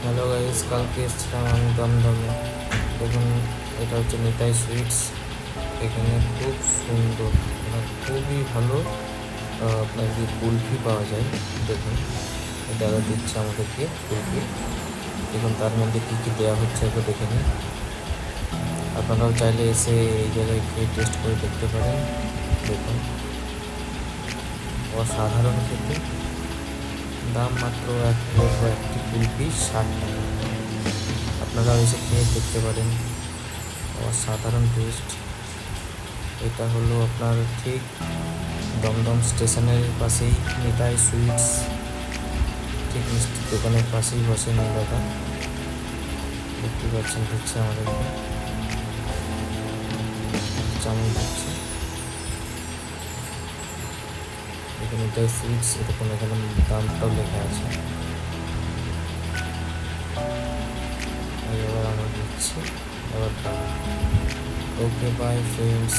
Hello guys, কালকে এসেছিলাম আমি দমদমে। দেখুন, এটা হচ্ছে নিতাই সুইটস। এখানে খুব সুন্দর, খুবই ভালো আপনার কি কুলফি পাওয়া যায়। দেখুন, এই দাদা দিচ্ছে আমাদেরকে কুলফি। দেখুন তার মধ্যে কী কী দেওয়া হচ্ছে একটু দেখে নিন। আপনারাও চাইলে এসে এই জায়গায় খেয়ে টেস্ট করে দেখতে পারেন। দেখুন, অসাধারণ খেতে। দাম মাত্র 1 প্লেট বা একটি কুলফি 60 টাকা। আপনারাও এসে খেয়ে দেখতে পারেন, অসাধারণ টেস্ট। এটা হলো আপনার ঠিক দমদম স্টেশনের পাশেই নিতাই সুইটস, ঠিক মিষ্টির দোকানের পাশেই বসেন এই দাদা। দেখতে পাচ্ছেন দিচ্ছে আমাদেরকে চাউমিন দিচ্ছে। এখানে নিতাই সুইটস, এরকম এখানে দামটাও লেখা আছে। এবার আমরা দিচ্ছি, এবার ওকে বাই ফ্রেন্ডস।